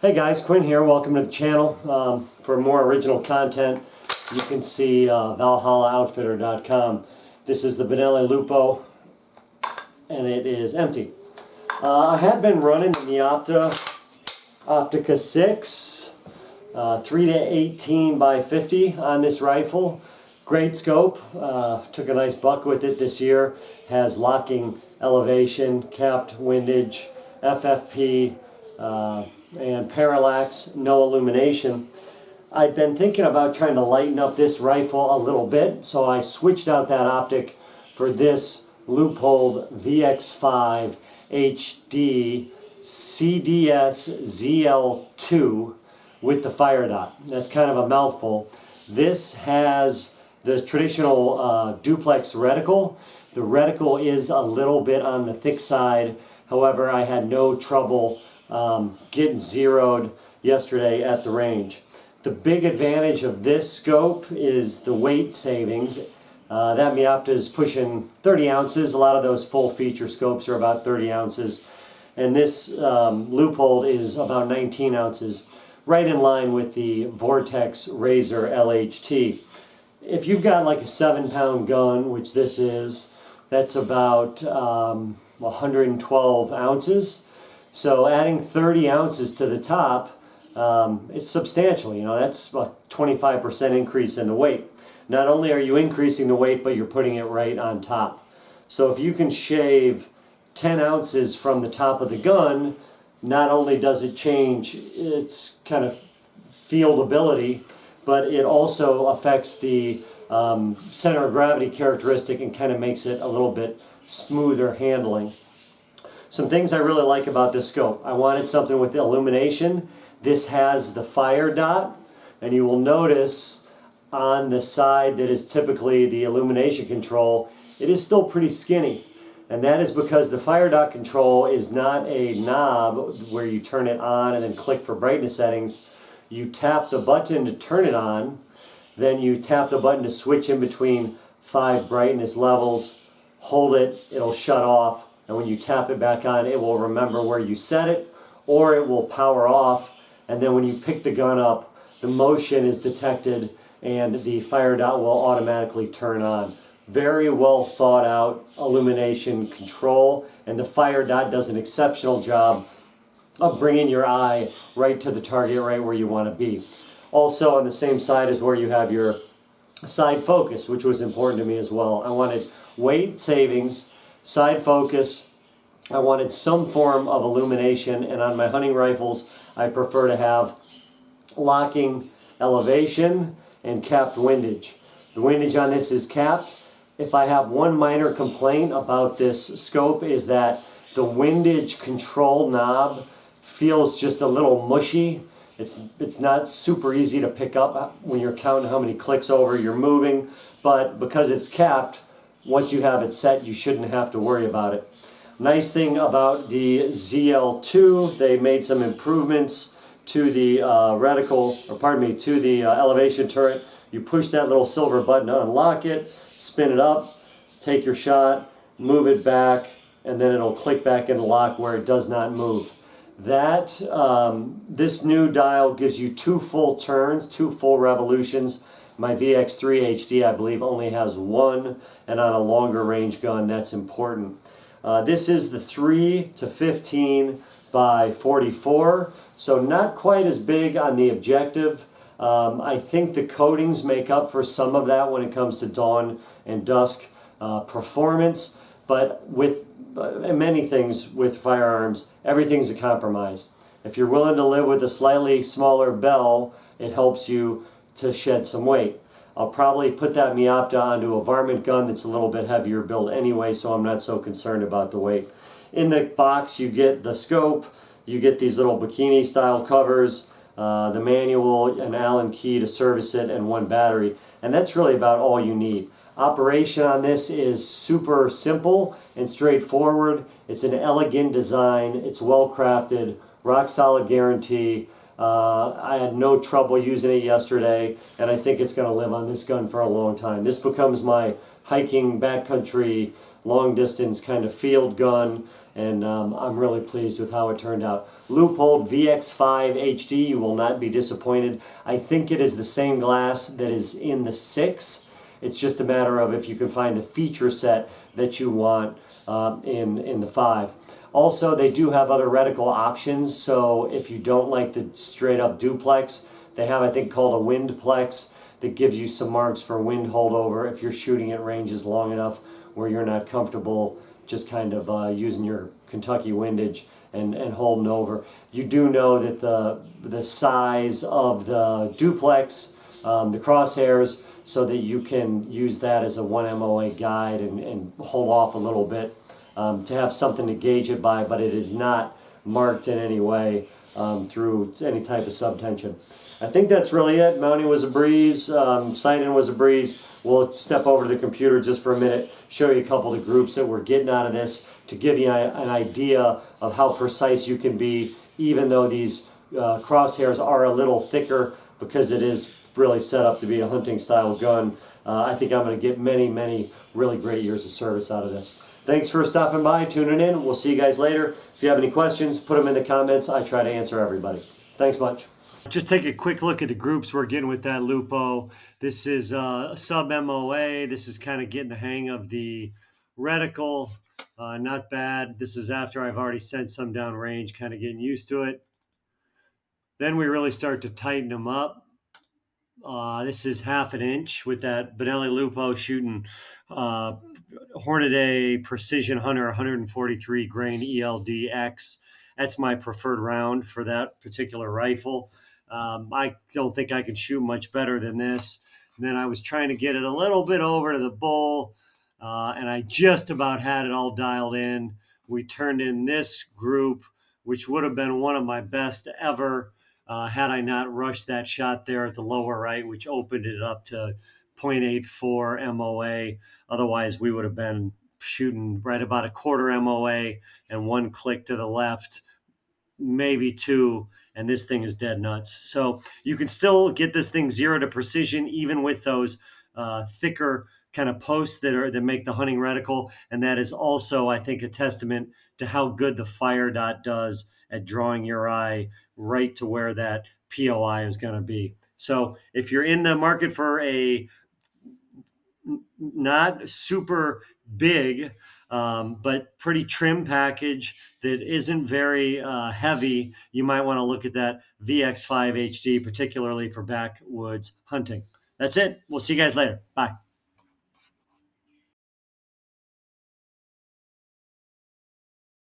Hey guys, Quinn here. Welcome to the channel. For more original content, you can see ValhallaOutfitter.com. This is the Benelli Lupo, and it is empty. I had been running the Optica 6 3-18 by 50 on this rifle. Great scope. Took a nice buck with it this year. Has locking elevation, capped windage, FFP, and parallax, no illumination. I'd been thinking about trying to lighten up this rifle a little bit, so I switched out that optic for this Leupold VX5HD CDS-ZL2 with the Firedot. That's kind of a mouthful. This has the traditional duplex reticle. The reticle is a little bit on the thick side. However, I had no trouble getting zeroed yesterday at the range. The big advantage of this scope is the weight savings. That Miopta is pushing 30 ounces. A lot of those full feature scopes are about 30 ounces. And this Leupold is about 19 ounces, right in line with the Vortex Razor LHT. If you've got like a 7-pound gun, which this is, that's about 112 ounces. So adding 30 ounces to the top, it's substantial. You know, that's a 25% increase in the weight. Not only are you increasing the weight, but you're putting it right on top. So if you can shave 10 ounces from the top of the gun, not only does it change its kind of fieldability, but it also affects the center of gravity characteristic and kind of makes it a little bit smoother handling. Some things I really like about this scope. I wanted something with illumination. This has the Firedot, and you will notice on the side that is typically the illumination control, it is still pretty skinny. And that is because the Firedot control is not a knob where you turn it on and then click for brightness settings. You tap the button to turn it on, then you tap the button to switch in between 5 brightness levels, hold it, it'll shut off, and when you tap it back on, it will remember where you set it, or it will power off, and then when you pick the gun up, the motion is detected and the Firedot will automatically turn on. Very well thought out illumination control, and the Firedot does an exceptional job of bringing your eye right to the target, right where you want to be. Also on the same side is where you have your side focus, which was important to me as well. I wanted weight savings, side focus, I wanted some form of illumination, and on my hunting rifles I prefer to have locking elevation and capped windage. The windage on this is capped. If I have one minor complaint about this scope is that the windage control knob feels just a little mushy. It's not super easy to pick up when you're counting how many clicks over you're moving, but because it's capped, once you have it set, you shouldn't have to worry about it. Nice thing about the ZL2, they made some improvements to the to the elevation turret. You push that little silver button to unlock it, spin it up, take your shot, move it back, and then it'll click back into lock where it does not move. This new dial gives you 2 full turns, 2 full revolutions. My VX3HD, I believe, only has 1, and on a longer range gun, that's important. This is the 3-15 by 44, so not quite as big on the objective. I think the coatings make up for some of that when it comes to dawn and dusk performance, but with many things with firearms, everything's a compromise. If you're willing to live with a slightly smaller bell, it helps you to shed some weight. I'll probably put that Miopta onto a varmint gun that's a little bit heavier build anyway, so I'm not so concerned about the weight. In the box you get the scope, you get these little bikini style covers, the manual, an Allen key to service it, and 1 battery. And that's really about all you need. Operation on this is super simple and straightforward. It's an elegant design, it's well crafted, rock solid guarantee. I had no trouble using it yesterday, and I think it's going to live on this gun for a long time. This becomes my hiking, backcountry, long distance kind of field gun, and I'm really pleased with how it turned out. Leupold VX5HD, you will not be disappointed. I think it is the same glass that is in the 6. It's just a matter of if you can find the feature set that you want in the 5. Also, they do have other reticle options, so if you don't like the straight up duplex, they have, I think, called a windplex that gives you some marks for wind holdover if you're shooting at ranges long enough where you're not comfortable just kind of using your Kentucky windage and holding over. You do know that the size of the duplex, the crosshairs, so that you can use that as a 1 MOA guide and hold off a little bit to have something to gauge it by, but it is not marked in any way through any type of subtension. I think that's really it. Mounting was a breeze, sign-in was a breeze. We'll step over to the computer just for a minute, show you a couple of the groups that we're getting out of this to give you an idea of how precise you can be, even though these crosshairs are a little thicker because it is really set up to be a hunting style gun. I think I'm going to get many, many really great years of service out of this. Thanks for stopping by, tuning in. We'll see you guys later. If you have any questions, put them in the comments. I try to answer everybody. Thanks much. Just take a quick look at the groups we're getting with that Lupo. This is sub MOA. This is kind of getting the hang of the reticle. Not bad. This is after I've already sent some down range, kind of getting used to it. Then we really start to tighten them up. This is 1/2 inch with that Benelli Lupo shooting Hornady Precision Hunter 143 grain ELDX. That's my preferred round for that particular rifle. I don't think I can shoot much better than this. And then I was trying to get it a little bit over to the bull, and I just about had it all dialed in. We turned in this group, which would have been one of my best ever had I not rushed that shot there at the lower right, which opened it up to 0.84 MOA. Otherwise, we would have been shooting right about a 1/4 MOA and 1 click to the left, maybe 2, and this thing is dead nuts. So you can still get this thing 0 to precision even with those thicker kind of posts that make the hunting reticle, and that is also, I think, a testament to how good the Firedot does at drawing your eye right to where that POI is going to be. So if you're in the market for a not super big, but pretty trim package that isn't very heavy, you might want to look at that VX5 HD, particularly for backwoods hunting. That's it. We'll see you guys later. Bye.